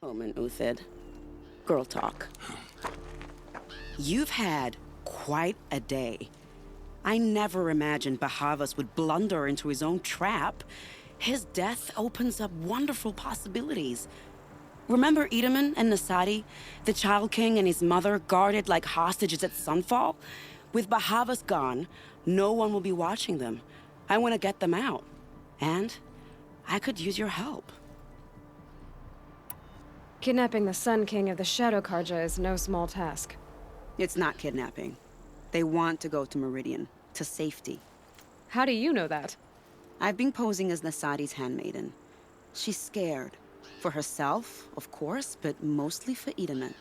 Moment, Uthid. Girl talk. You've had quite a day. I never imagined Bahavas would blunder into his own trap. His death opens up wonderful possibilities. Remember Edaman and Nasadi, the Child King and his mother guarded like hostages at Sunfall? With Bahavas gone, no one will be watching them. I want to get them out. And I could use your help. Kidnapping the Sun King of the Shadow Karja is no small task. It's not kidnapping. They want to go to Meridian, to safety. How do you know that? I've been posing as Nasadi's handmaiden. She's scared. For herself, of course, but mostly for Edaman.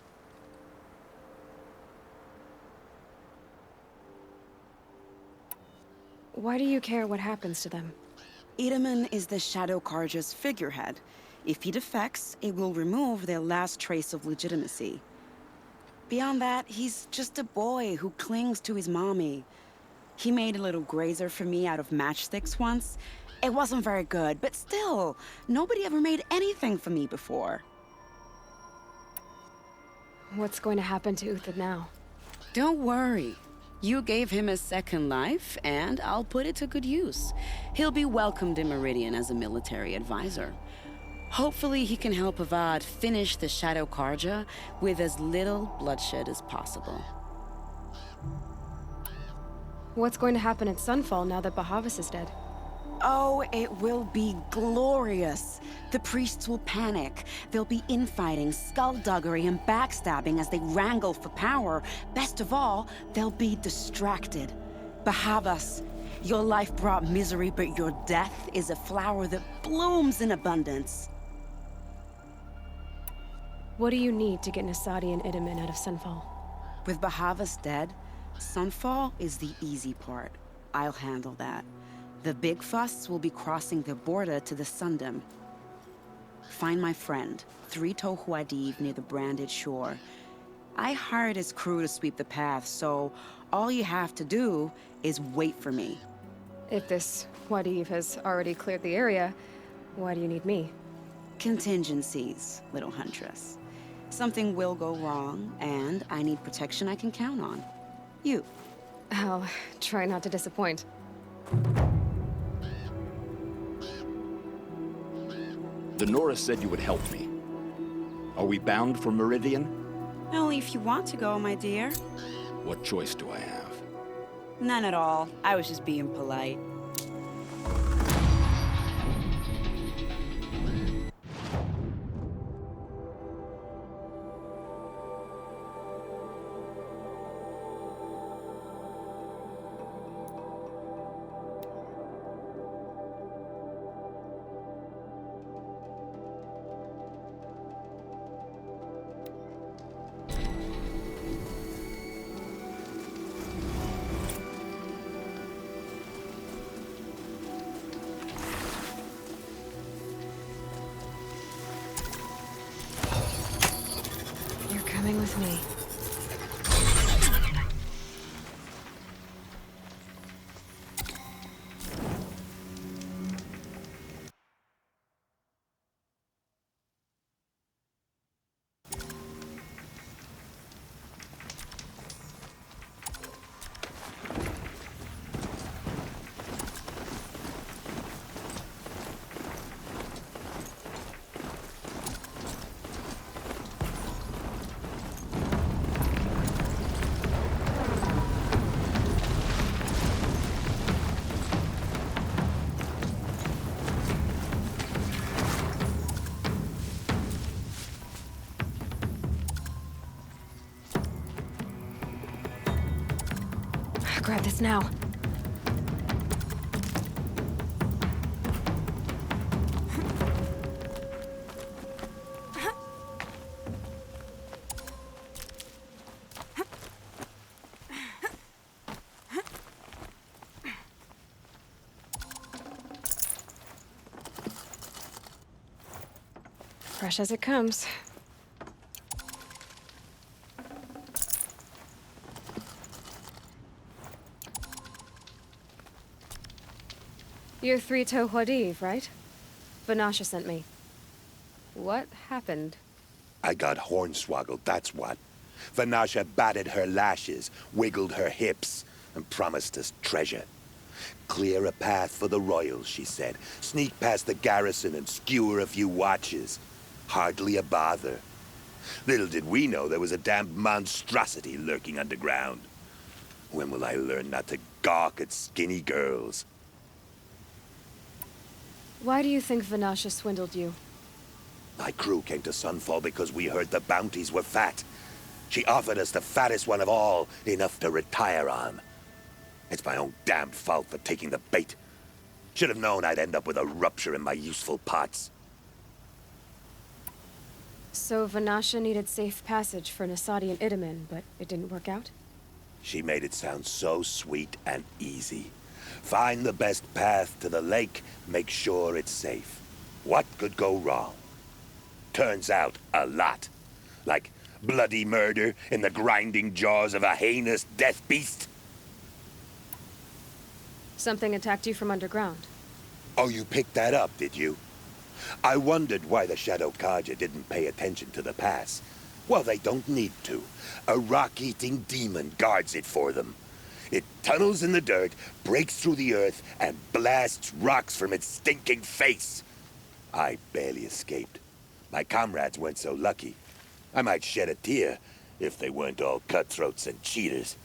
Why do you care what happens to them? Edaman is the Shadow Karja's figurehead. If he defects, it will remove their last trace of legitimacy. Beyond that, he's just a boy who clings to his mommy. He made a little grazer for me out of matchsticks once. It wasn't very good, but still, nobody ever made anything for me before. What's going to happen to Uthid now? Don't worry. You gave him a second life, and I'll put it to good use. He'll be welcomed in Meridian as a military advisor. Hopefully he can help Avad finish the Shadow Karja with as little bloodshed as possible. What's going to happen at Sunfall now that Bahavas is dead? Oh, it will be glorious. The priests will panic. There'll be infighting, skullduggery, and backstabbing as they wrangle for power. Best of all, they'll be distracted. Bahavas, your life brought misery, but your death is a flower that blooms in abundance. What do you need to get Nasadi and Edaman out of Sunfall? With Bahavas dead, Sunfall is the easy part. I'll handle that. The big fuss will be crossing the border to the Sundom. Find my friend, 3 Tohuadiv near the Branded Shore. I hired his crew to sweep the path, so all you have to do is wait for me. If this Wadiv has already cleared the area, why do you need me? Contingencies, little huntress. Something will go wrong, and I need protection I can count on. You. I'll try not to disappoint. The Nora said you would help me. Are we bound for Meridian? Only if you want to go, my dear. What choice do I have? None at all. I was just being polite. Coming with me. Grab this now. Fresh as it comes. You're 3 Tohuadiv, right? Vanasha sent me. What happened? I got hornswoggled, that's what. Vanasha batted her lashes, wiggled her hips, and promised us treasure. Clear a path for the royals, she said. Sneak past the garrison and skewer a few watches. Hardly a bother. Little did we know there was a damned monstrosity lurking underground. When will I learn not to gawk at skinny girls? Why do you think Vanasha swindled you? My crew came to Sunfall because we heard the bounties were fat. She offered us the fattest one of all, enough to retire on. It's my own damned fault for taking the bait. Should have known I'd end up with a rupture in my useful parts. So Vanasha needed safe passage for Nasadi and Itamen, but it didn't work out? She made it sound so sweet and easy. Find the best path to the lake, make sure it's safe. What could go wrong? Turns out, a lot. Like bloody murder in the grinding jaws of a heinous death beast. Something attacked you from underground. Oh, you picked that up, did you? I wondered why the Shadow Carja didn't pay attention to the pass. Well, they don't need to. A rock-eating demon guards it for them. It tunnels in the dirt, breaks through the earth, and blasts rocks from its stinking face. I barely escaped. My comrades weren't so lucky. I might shed a tear if they weren't all cutthroats and cheaters.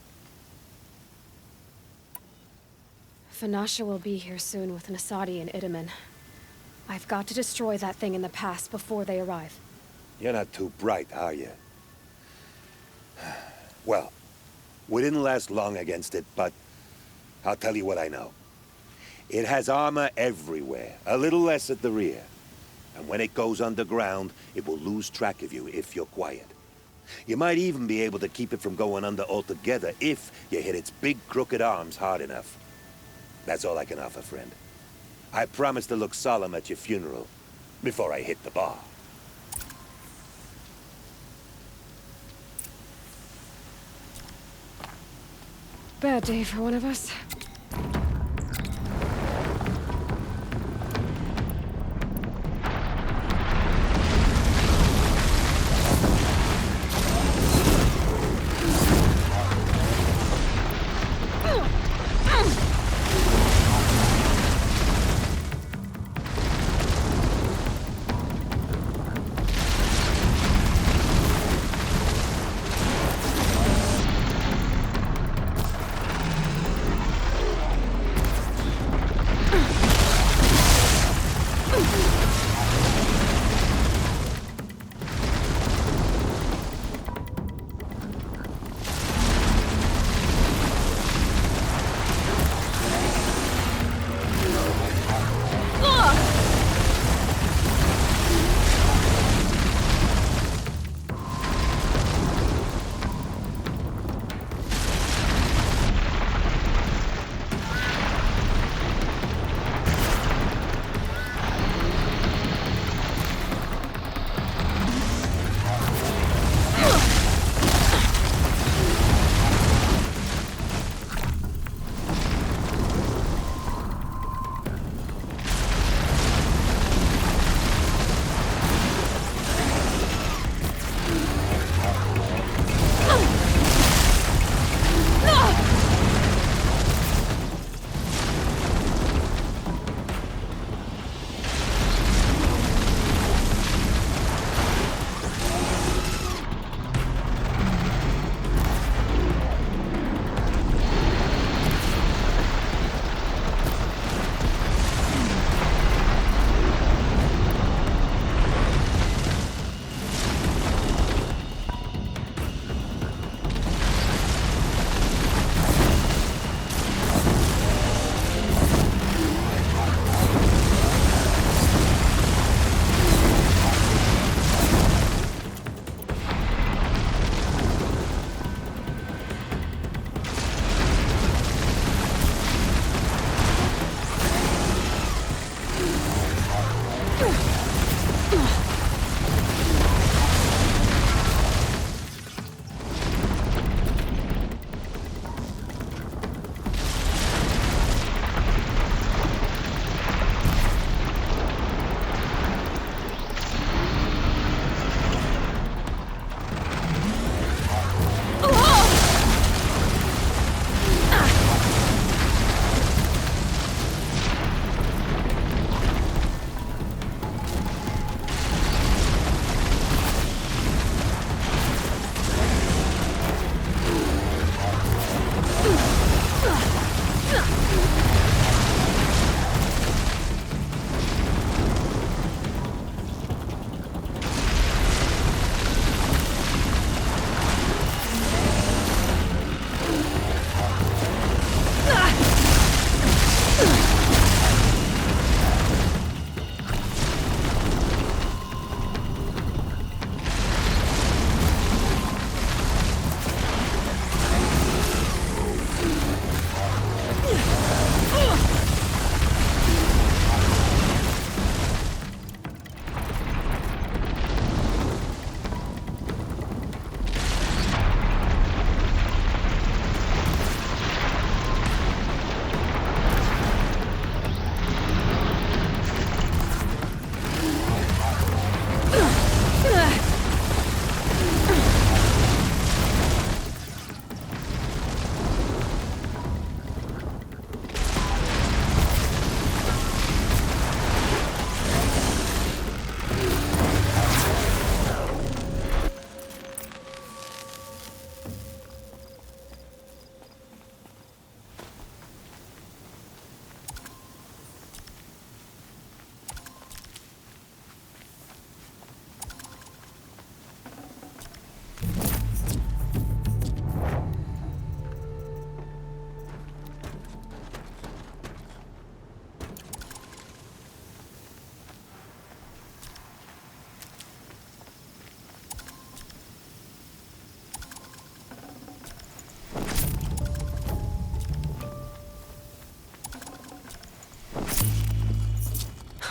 Vanasha will be here soon with Nasadi and Itamen. I've got to destroy that thing in the pass before they arrive. You're not too bright, are you? Well, we didn't last long against it, but I'll tell you what I know. It has armor everywhere, a little less at the rear. And when it goes underground, it will lose track of you if you're quiet. You might even be able to keep it from going under altogether if you hit its big crooked arms hard enough. That's all I can offer, friend. I promise to look solemn at your funeral before I hit the bar. Bad day for one of us.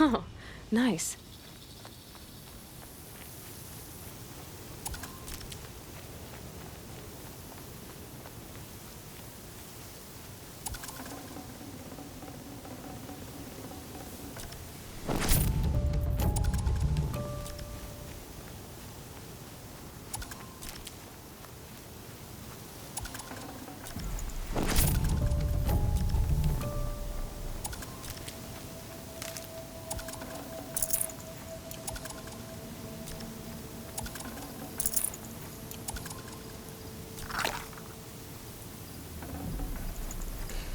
Oh, nice.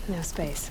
No space.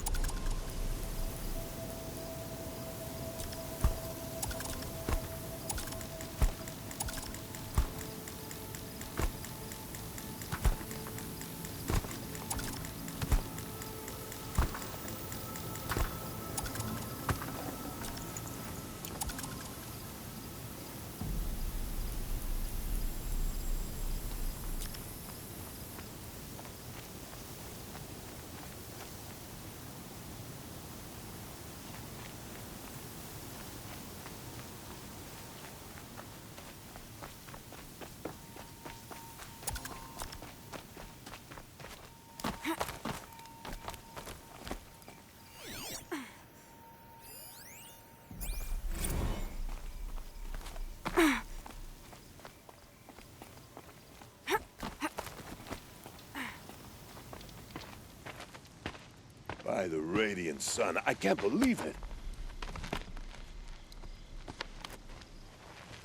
By the radiant sun, I can't believe it.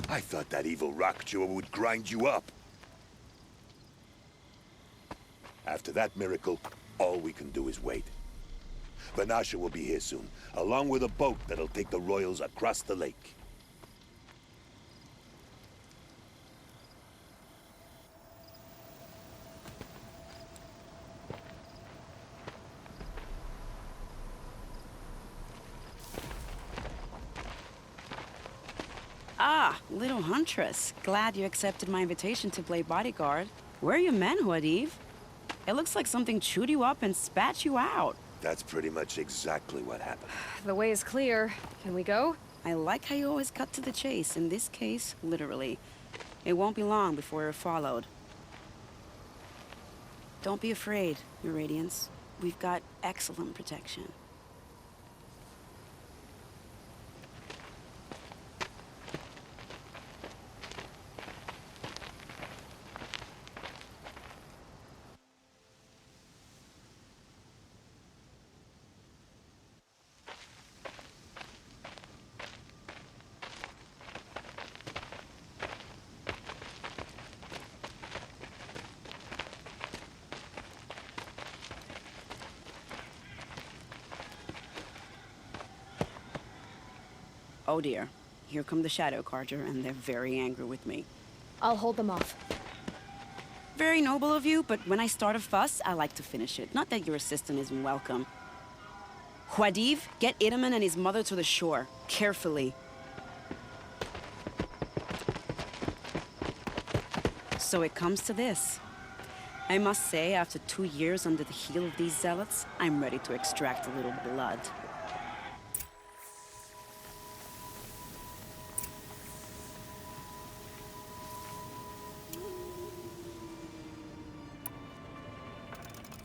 I thought that evil rock chewer would grind you up. After that miracle, all we can do is wait. Vanasha will be here soon, along with a boat that'll take the royals across the lake. Ah, little huntress. Glad you accepted my invitation to play bodyguard. Where are your men, Huadiv? It looks like something chewed you up and spat you out. That's pretty much exactly what happened. The way is clear. Can we go? I like how you always cut to the chase. In this case, literally. It won't be long before we're followed. Don't be afraid, Your Radiance. We've got excellent protection. Oh dear. Here come the Shadow Carja, and they're very angry with me. I'll hold them off. Very noble of you, but when I start a fuss, I like to finish it. Not that your assistant isn't welcome. Huadiv, get Itamen and his mother to the shore. Carefully. So it comes to this. I must say, after 2 years under the heel of these zealots, I'm ready to extract a little blood.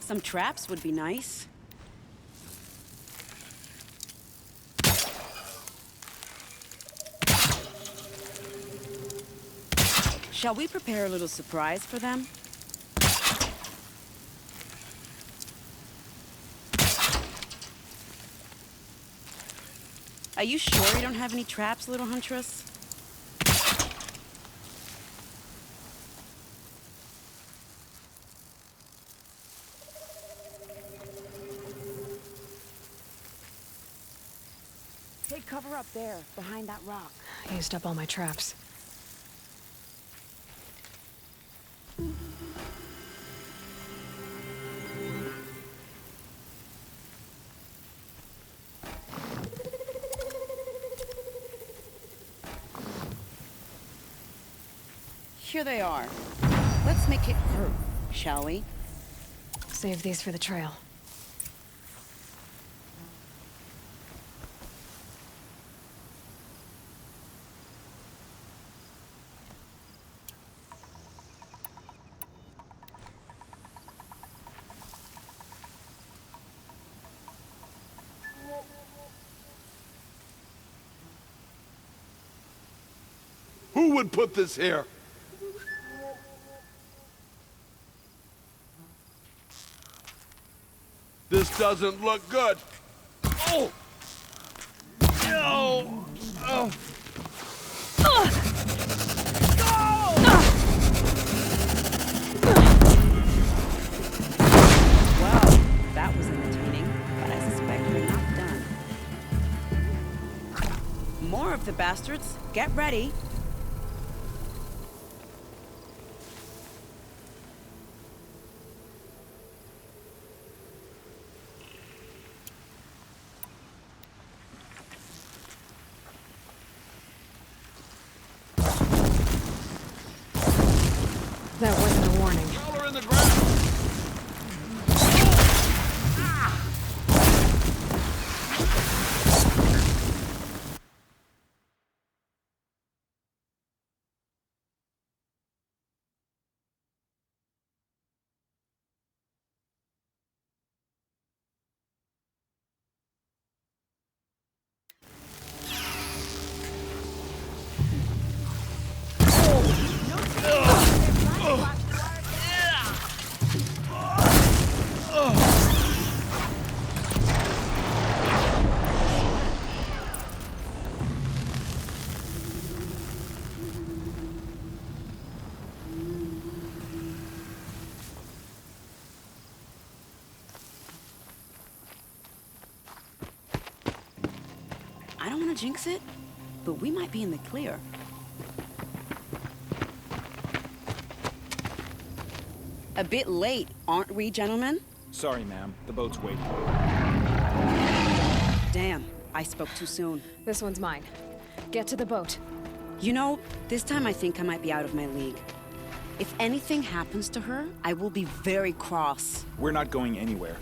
Some traps would be nice. Shall we prepare a little surprise for them? Are you sure you don't have any traps, little huntress? Take cover up there, behind that rock. I used up all my traps. Here they are. Let's make it hurt, shall we? Save these for the trail. Who would put this here? This doesn't look good. Oh! No! Oh! Well, that was entertaining, but I suspect you're not done. More of the bastards. Get ready. That wasn't a warning. Collar in the ground! I don't want to jinx it, but we might be in the clear. A bit late, aren't we, gentlemen? Sorry, ma'am. The boat's waiting. Damn, I spoke too soon. This one's mine. Get to the boat. You know, this time I think I might be out of my league. If anything happens to her, I will be very cross. We're not going anywhere.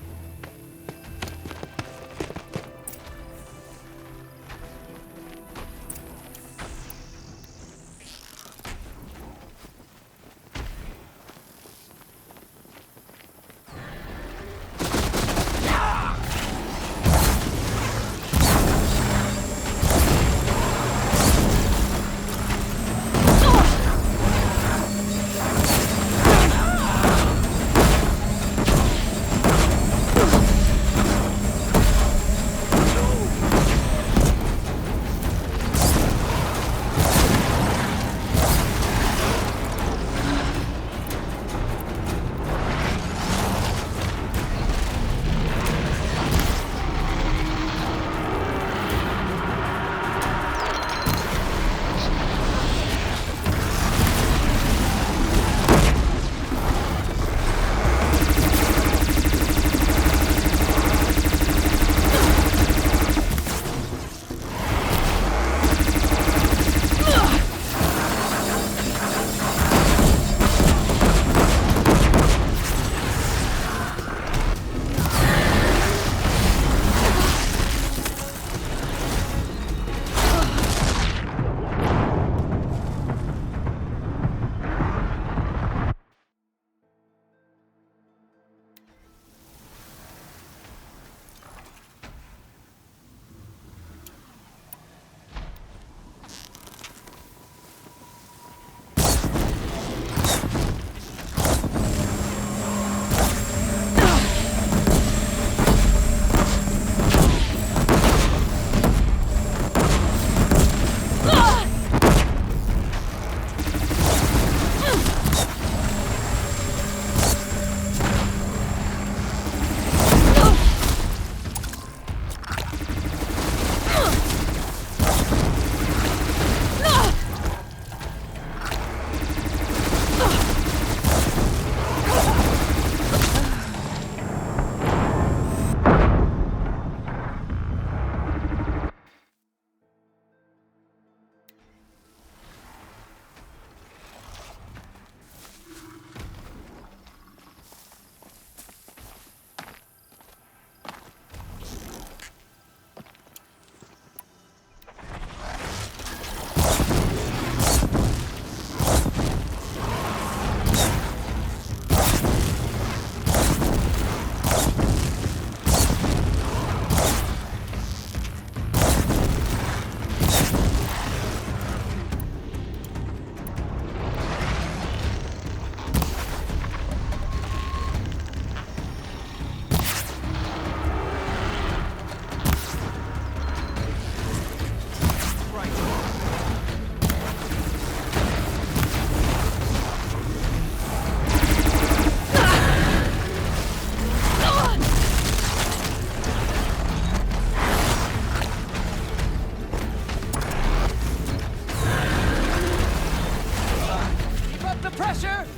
Asher!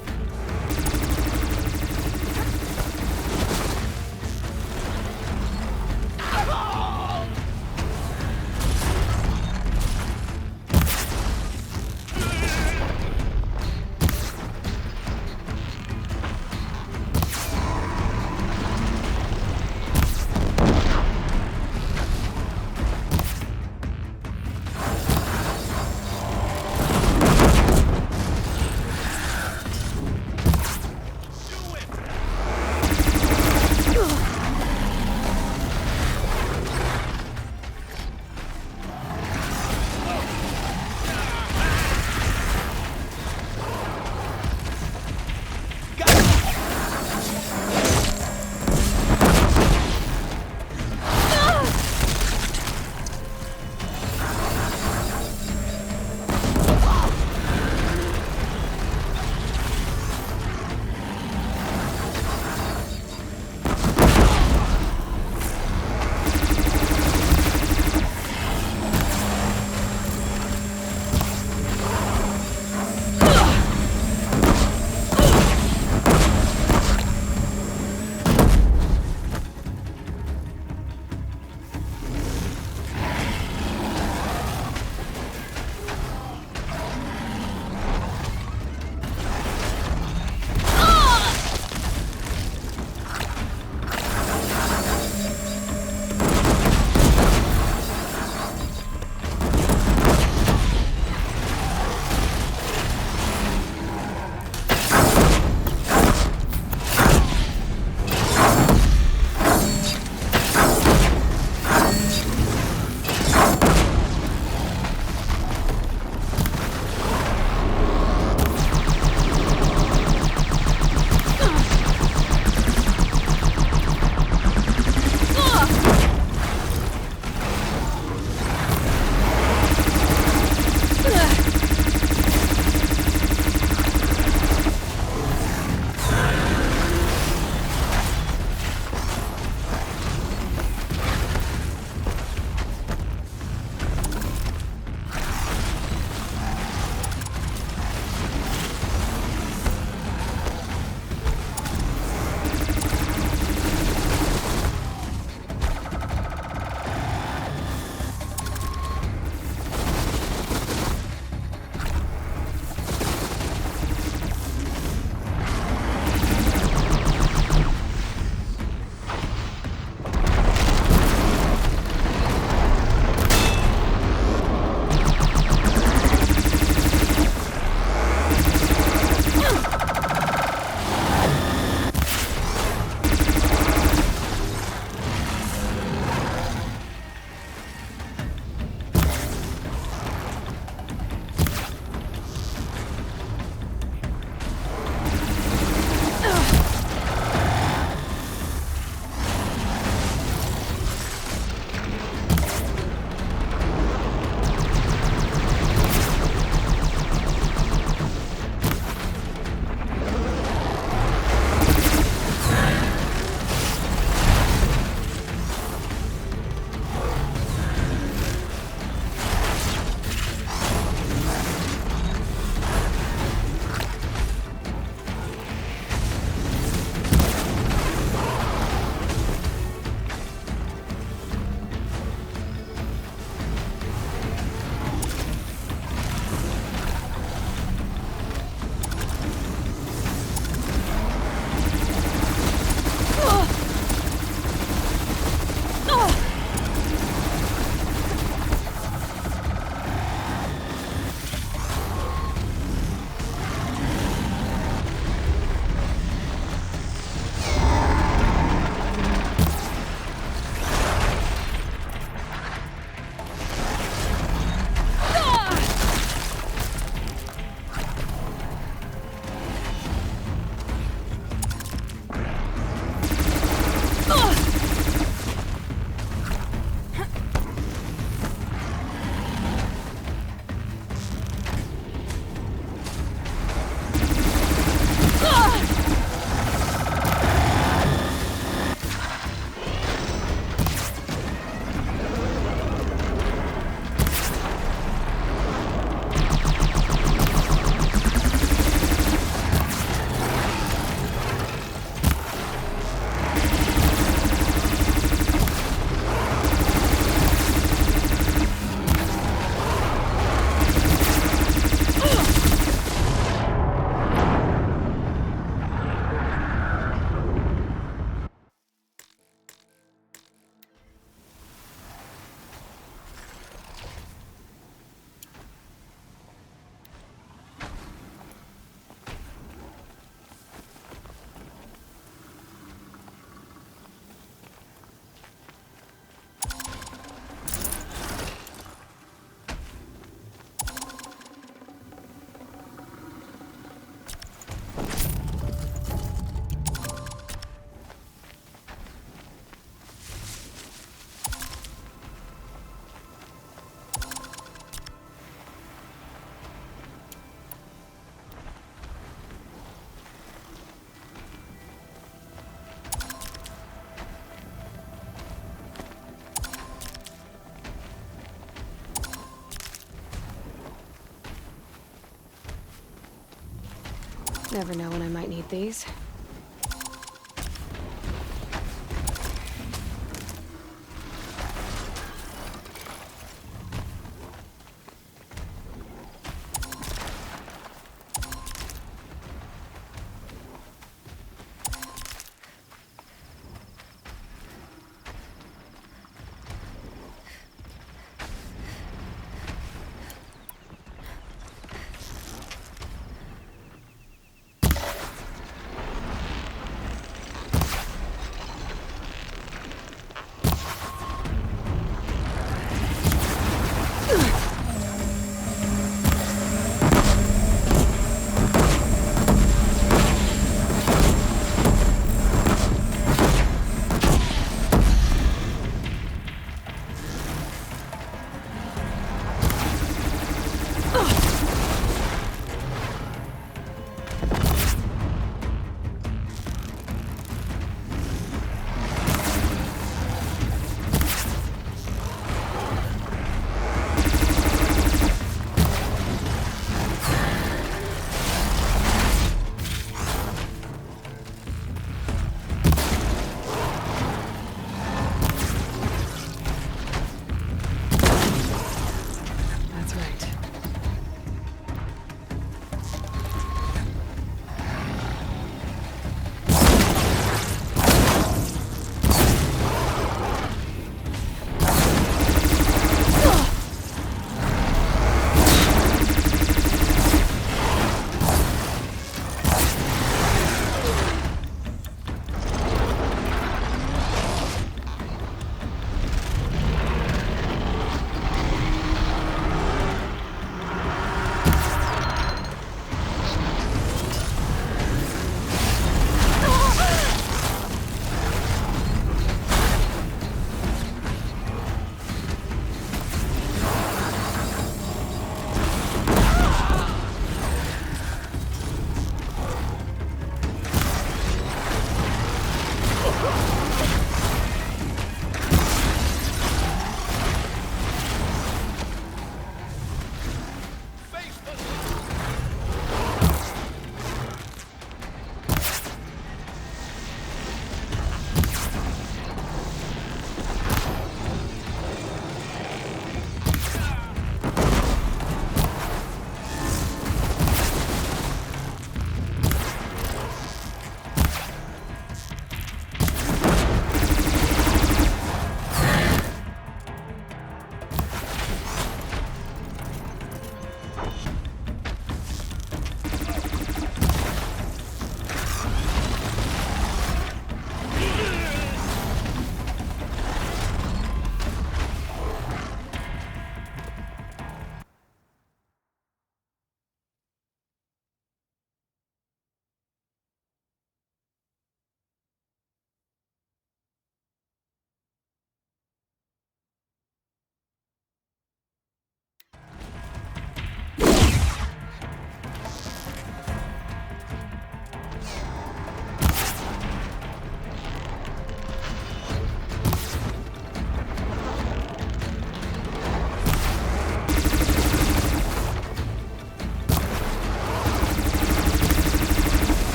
Never know when I might need these.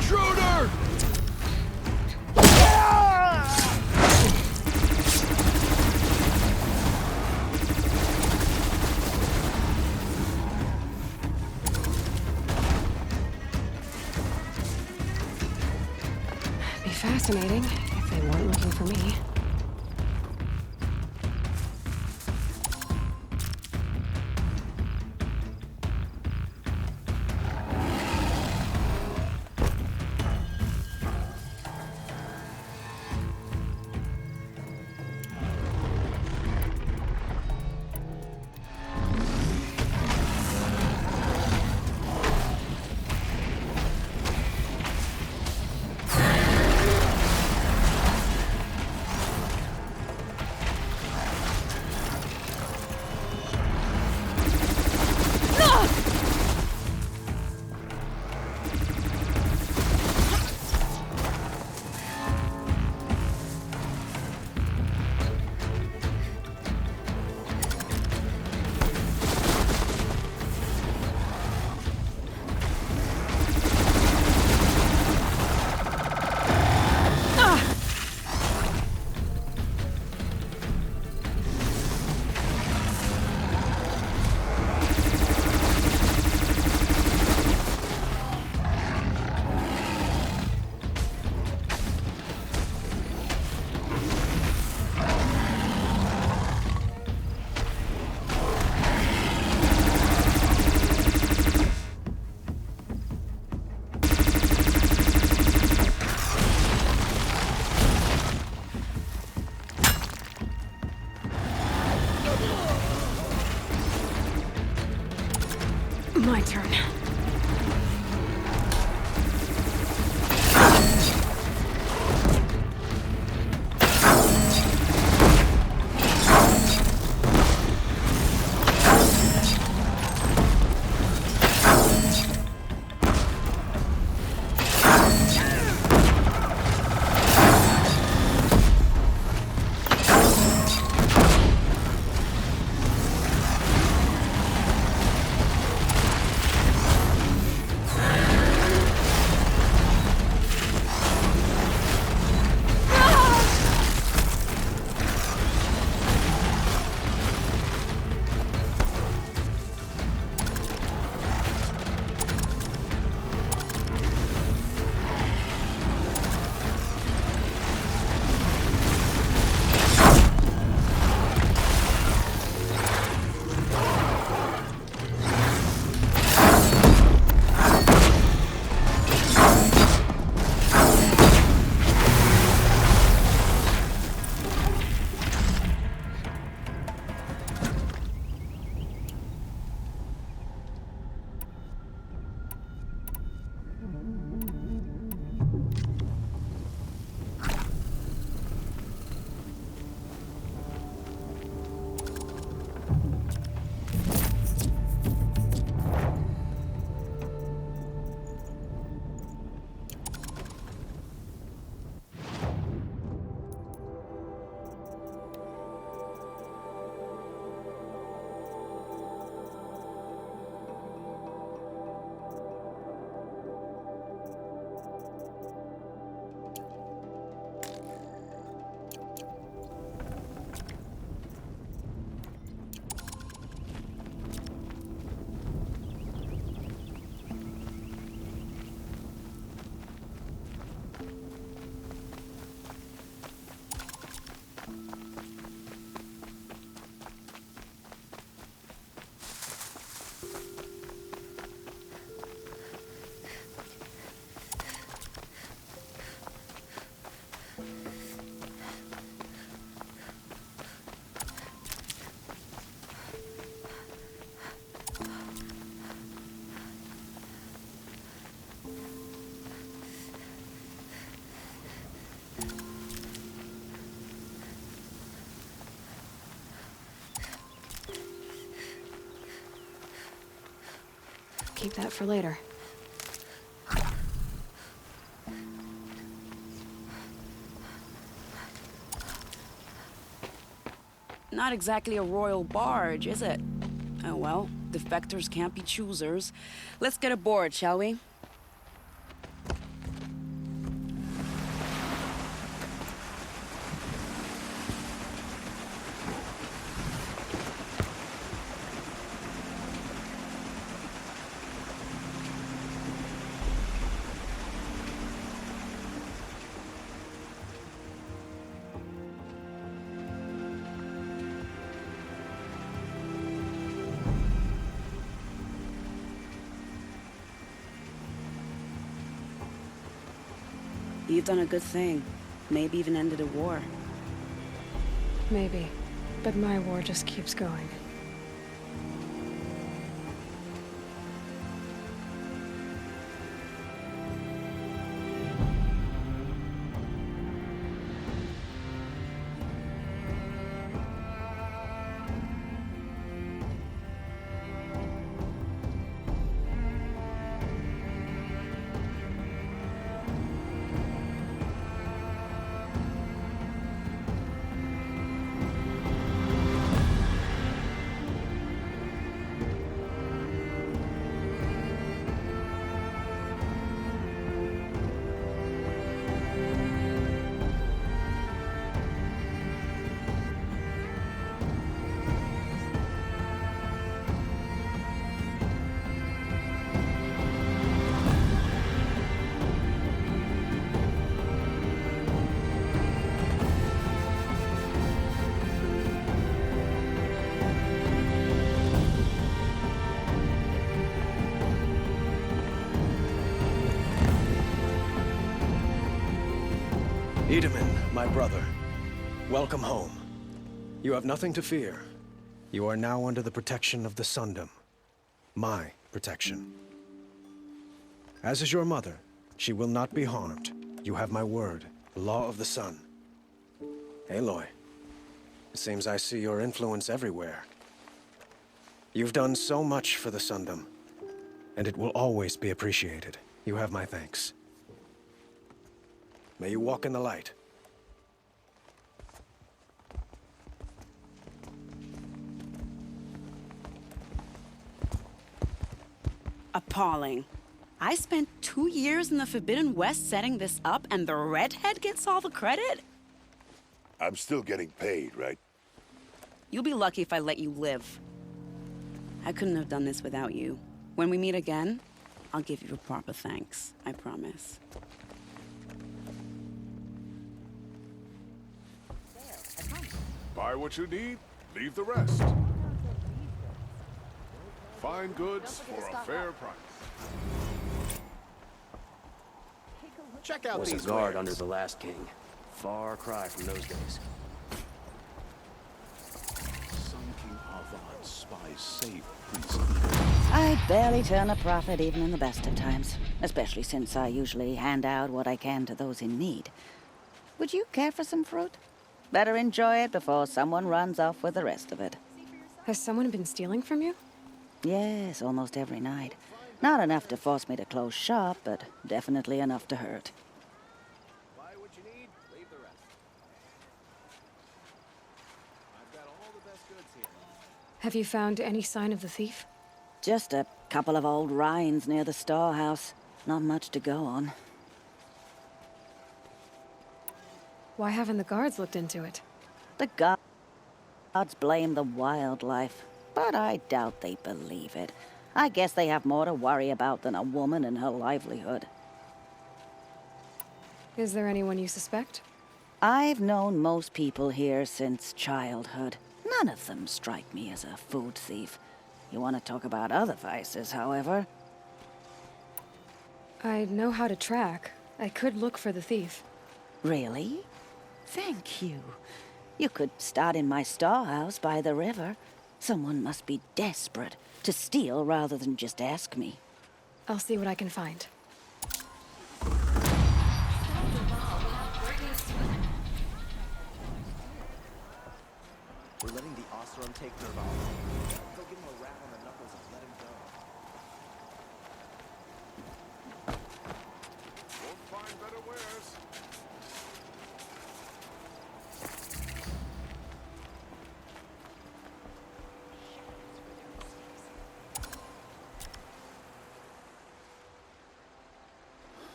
Intruder! Be fascinating if they weren't looking for me. My turn. Keep that for later. Not exactly a royal barge, is it? Oh well, defectors can't be choosers. Let's get aboard, shall we? You've done a good thing. Maybe even ended a war. Maybe. But my war just keeps going. Edaman, my brother, welcome home. You have nothing to fear. You are now under the protection of the Sundom. My protection. As is your mother, she will not be harmed. You have my word, the law of the sun. Aloy, it seems I see your influence everywhere. You've done so much for the Sundom, and it will always be appreciated. You have my thanks. May you walk in the light. Appalling. I spent 2 years in the Forbidden West setting this up, and the redhead gets all the credit? I'm still getting paid, right? You'll be lucky if I let you live. I couldn't have done this without you. When we meet again, I'll give you a proper thanks. I promise. Buy what you need, leave the rest. Fine goods for a fair price. Check out Was these a guard wares. under the last king. Far cry from those days. Sun King Avad spies save Prince. I barely turn a profit even in the best of times, especially since I usually hand out what I can to those in need. Would you care for some fruit? Better enjoy it before someone runs off with the rest of it. Has someone been stealing from you? Yes, almost every night. Not enough to force me to close shop, but definitely enough to hurt. Buy what you need, leave the rest. I've got all the best goods here. Have you found any sign of the thief? Just a couple of old rinds near the storehouse. Not much to go on. Why haven't the guards looked into it? The gods blame the wildlife, but I doubt they believe it. I guess they have more to worry about than a woman and her livelihood. Is there anyone you suspect? I've known most people here since childhood. None of them strike me as a food thief. You want to talk about other vices, however? I know how to track. I could look for the thief. Really? Thank you. You could start in my storehouse by the river. Someone must be desperate to steal rather than just ask me. I'll see what I can find. We're letting the Oseram take Nerval. Go give him a rap on the knuckles and let him go. Won't find better wares.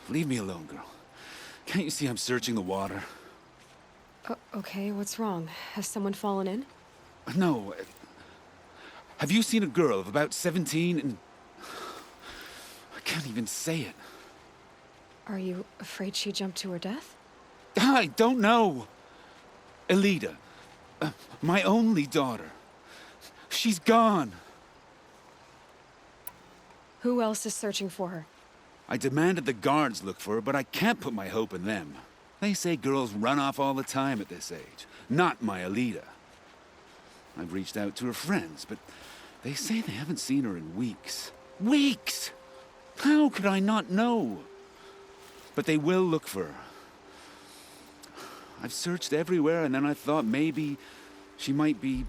Leave me alone, girl. Can't you see I'm searching the water? Okay, what's wrong? Has someone fallen in? No. Have you seen a girl of about 17 and... I can't even say it. Are you afraid she jumped to her death? I don't know. Elida. My only daughter. She's gone. Who else is searching for her? I demanded the guards look for her, but I can't put my hope in them. They say girls run off all the time at this age, not my Alita. I've reached out to her friends, but they say they haven't seen her in weeks. Weeks! How could I not know? But they will look for her. I've searched everywhere, and then I thought maybe she might be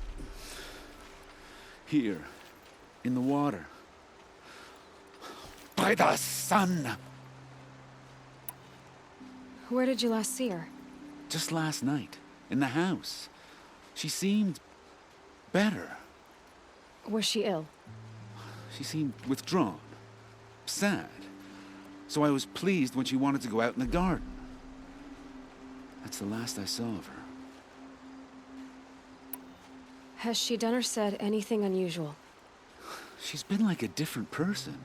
here, in the water. By the sun! Where did you last see her? Just last night, in the house. She seemed better. Was she ill? She seemed withdrawn, sad. So I was pleased when she wanted to go out in the garden. That's the last I saw of her. Has she done or said anything unusual? She's been like a different person.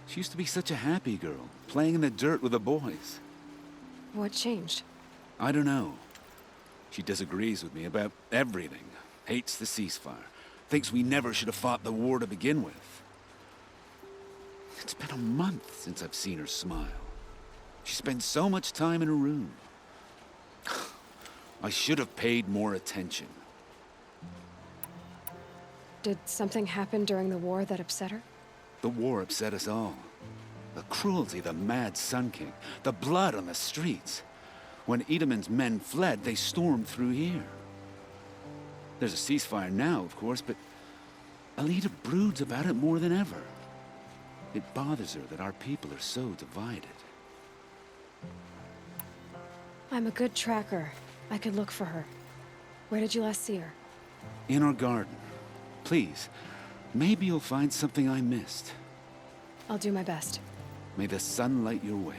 She used to be such a happy girl, playing in the dirt with the boys. What changed? I don't know. She disagrees with me about everything. Hates the ceasefire. Thinks we never should have fought the war to begin with. It's been a month since I've seen her smile. She spends so much time in her room. I should have paid more attention. Did something happen during the war that upset her? The war upset us all. The cruelty of the mad Sun King. The blood on the streets. When Idaman's men fled, they stormed through here. There's a ceasefire now, of course, but Alita broods about it more than ever. It bothers her that our people are so divided. I'm a good tracker. I could look for her. Where did you last see her? In our garden. Please, maybe you'll find something I missed. I'll do my best. May the sun light your way.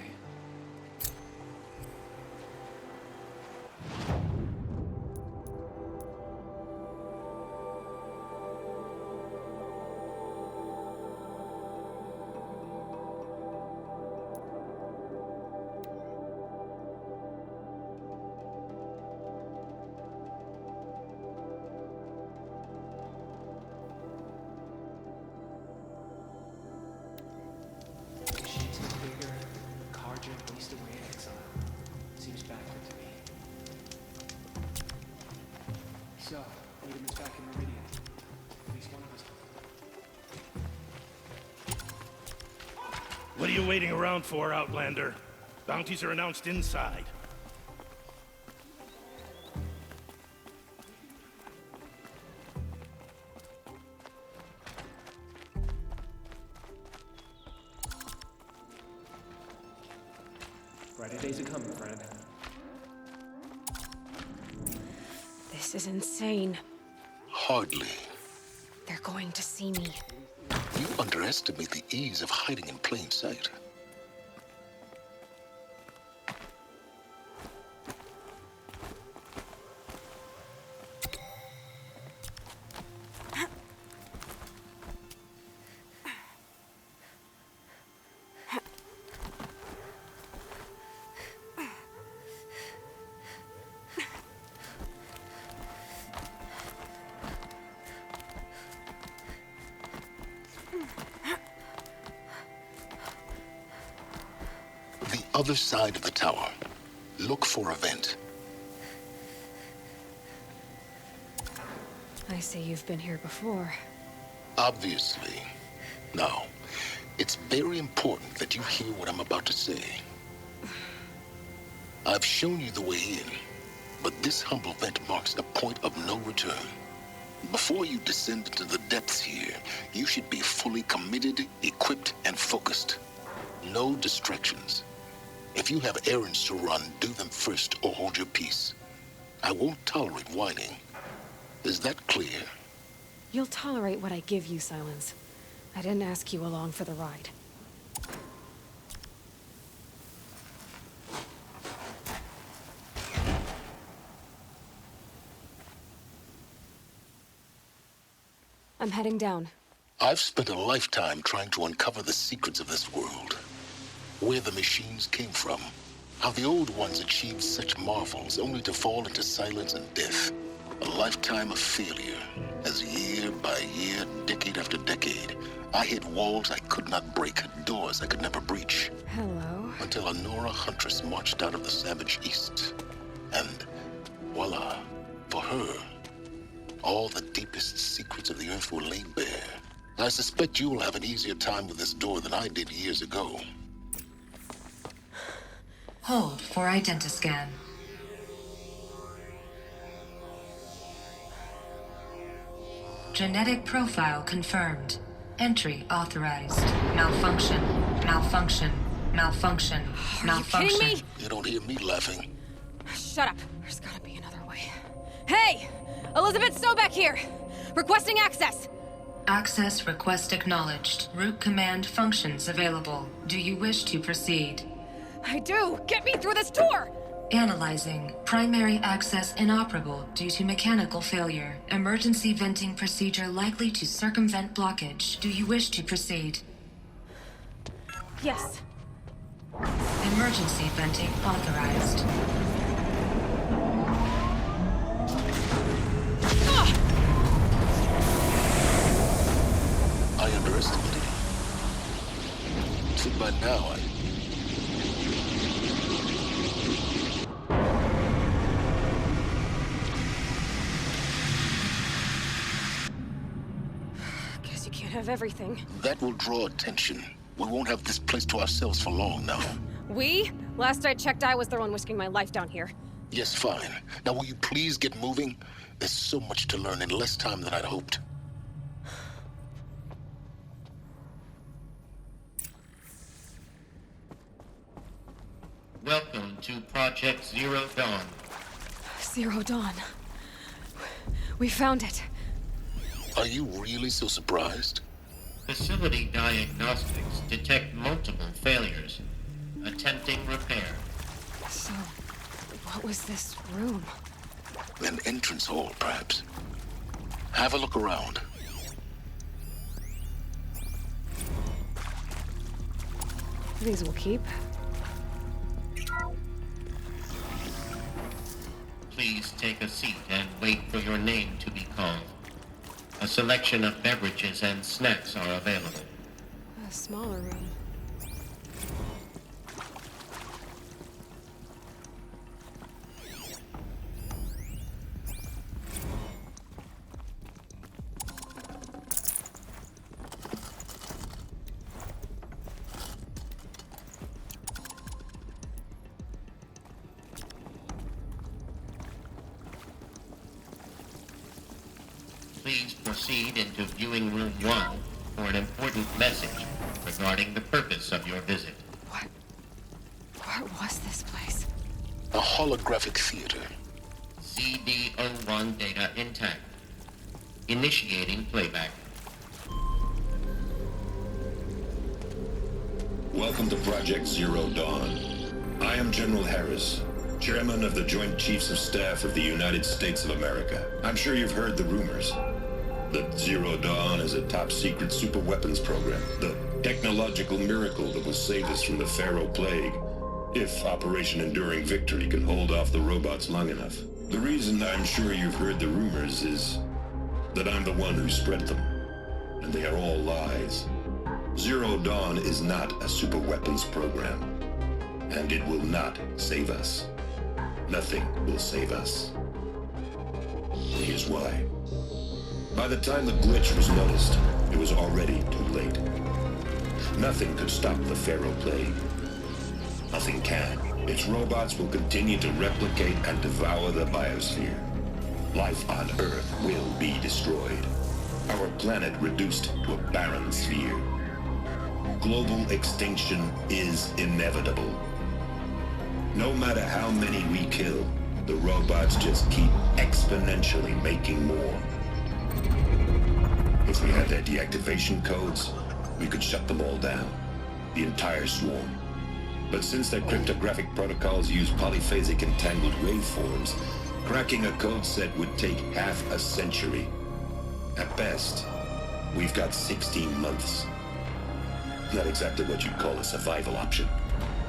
So, Idaman's back in Meridian. At least one of us. What are you waiting around for, Outlander? Bounties are announced inside. Brighter days are coming, friend. This is insane. Hardly. They're going to see me. You underestimate the ease of hiding in plain sight. Other side of the tower. Look for a vent. I see you've been here before. Obviously. Now, it's very important that you hear what I'm about to say. I've shown you the way in, but this humble vent marks a point of no return. Before you descend into the depths here, you should be fully committed, equipped, and focused. No distractions. If you have errands to run, do them first or hold your peace. I won't tolerate whining. Is that clear? You'll tolerate what I give you, Silence. I didn't ask you along for the ride. I'm heading down. I've spent a lifetime trying to uncover the secrets of this world. Where the machines came from. How the old ones achieved such marvels only to fall into silence and death. A lifetime of failure, as year by year, decade after decade, I hit walls I could not break, doors I could never breach. Hello. Until a Nora huntress marched out of the savage east. And voila, for her, all the deepest secrets of the earth were laid bare. I suspect you will have an easier time with this door than I did years ago. Hold for identiscan. Genetic profile confirmed. Entry authorized. Malfunction. Malfunction. Malfunction. Malfunction. Are you kidding me? You don't hear me laughing. Shut up. There's gotta be another way. Hey! Elizabeth Sobek here! Requesting access! Access request acknowledged. Root command functions available. Do you wish to proceed? I do! Get me through this door! Analyzing. Primary access inoperable due to mechanical failure. Emergency venting procedure likely to circumvent blockage. Do you wish to proceed? Yes. Emergency venting authorized. I underestimated you. See, by now, Guess you can't have everything. that will draw attention. We won't have this place to ourselves for long now. We? Last I checked, I was the one risking my life down here. Yes, fine. Now will you please get moving? There's so much to learn in less time than I'd hoped. Welcome to Project Zero Dawn. Zero Dawn. We found it. Are you really so surprised? Facility diagnostics detect multiple failures. Attempting repair. So, what was this room? An entrance hall, perhaps. Have a look around. These will keep. Please take a seat and wait for your name to be called. A selection of beverages and snacks are available. A smaller room. Please proceed into viewing room 1 for an important message regarding the purpose of your visit. What was this place? A holographic theater. CD01 data intact. Initiating playback. Welcome to Project Zero Dawn. I am General Harris, Chairman of the Joint Chiefs of Staff of the United States of America. I'm sure you've heard the rumors that Zero Dawn is a top-secret super-weapons program, the technological miracle that will save us from the Pharaoh Plague, if Operation Enduring Victory can hold off the robots long enough. The reason I'm sure you've heard the rumors is that I'm the one who spread them, and they are all lies. Zero Dawn is not a super-weapons program, and it will not save us. Nothing will save us. Here's why. By the time the glitch was noticed, it was already too late. Nothing could stop the Pharaoh Plague. Nothing can. Its robots will continue to replicate and devour the biosphere. Life on Earth will be destroyed. Our planet reduced to a barren sphere. Global extinction is inevitable. No matter how many we kill, the robots just keep exponentially making more. If we had their deactivation codes, we could shut them all down. The entire swarm. But since their cryptographic protocols use polyphasic entangled waveforms, cracking a code set would take half a century. At best, we've got 16 months. Not exactly what you'd call a survival option.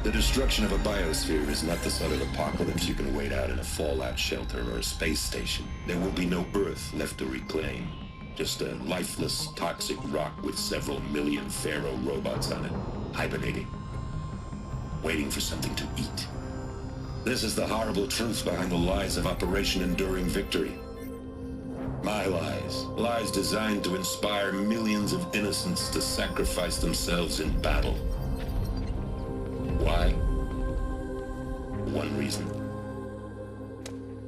The destruction of a biosphere is not the sort of apocalypse you can wait out in a fallout shelter or a space station. There will be no Earth left to reclaim. Just a lifeless, toxic rock with several million Pharaoh robots on it, hibernating, waiting for something to eat. This is the horrible truth behind the lies of Operation Enduring Victory. My lies. Lies designed to inspire millions of innocents to sacrifice themselves in battle. Why? One reason.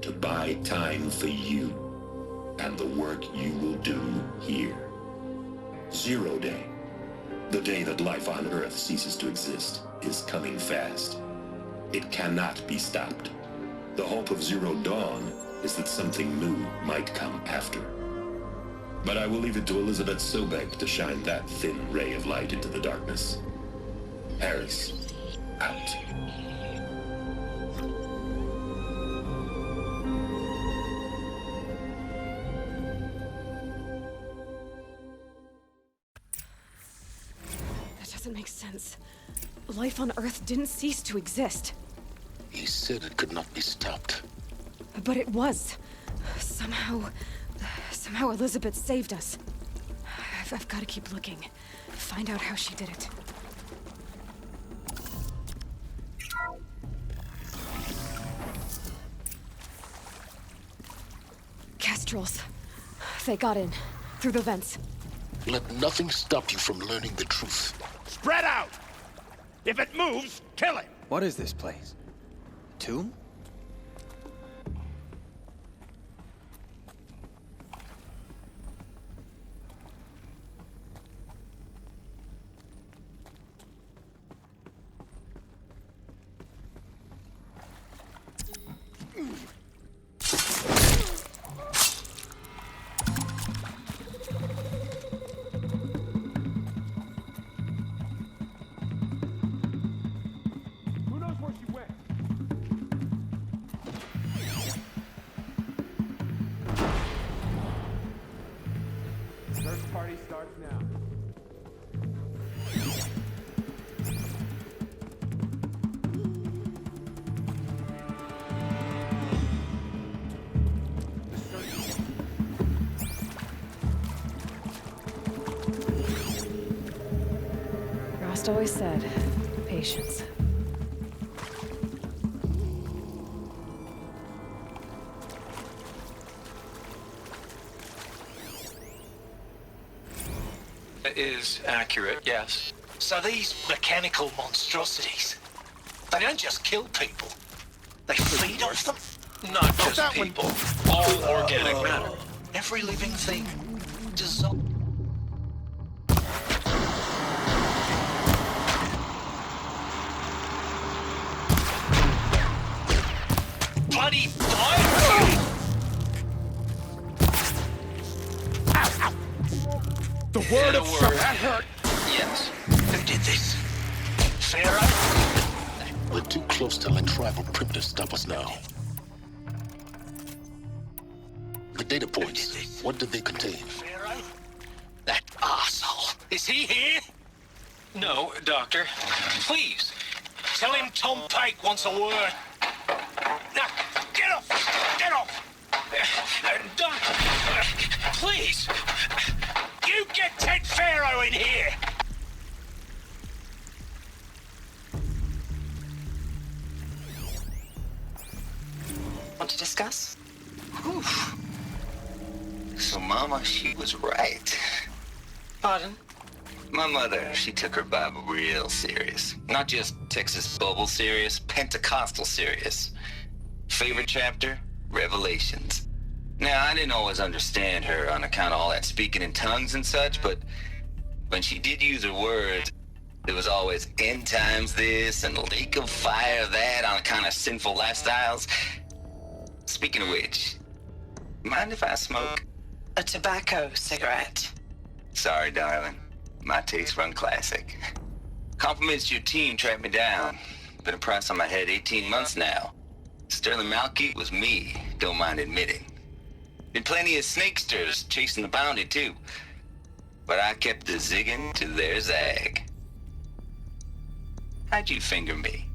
To buy time for you and the work you will do here. Zero Day, the day that life on Earth ceases to exist, is coming fast. It cannot be stopped. The hope of Zero Dawn is that something new might come after. But I will leave it to Elizabeth Sobek to shine that thin ray of light into the darkness. Harris, out. That doesn't make sense. Life on Earth didn't cease to exist. He said it could not be stopped. But it was. Somehow Elizabeth saved us. I've got to keep looking. Find out how she did it. Kestrels. They got in. Through the vents. Let nothing stop you from learning the truth. Spread out! If it moves, kill it! What is this place? Tomb? Rost always said, patience. Is accurate, yes. So these mechanical monstrosities, they don't just kill people. They feed off them? Not just people. All organic matter. Every living thing. Dissolve. Bloody die! The word of Pharaoh. That hurt. Yes. Who did this? Pharaoh? We're too close to let tribal primitives stop us now. The data points, what did they contain? Pharaoh? That arsehole. Is he here? No, Doctor. Please, tell him Tom Pike wants a word. Now, get off! Get off! Doc, please! You get Ted Pharaoh in here! Want to discuss? Whew. So Mama, she was right. Pardon? My mother, she took her Bible real serious. Not just Texas Bible serious, Pentecostal serious. Favorite chapter? Revelations. Now, I didn't always understand her on account of all that speaking in tongues and such, but when she did use her words, it was always end times this and lake of fire that on account of sinful lifestyles. Speaking of which, mind if I smoke? A tobacco cigarette. Sorry, darling. My taste run classic. Compliments to your team tracked me down. Been a price on my head 18 months now. Sterling Malky was me, don't mind admitting. Been plenty of snakesters chasing the bounty, too. But I kept the zigging to their zag. How'd you finger me?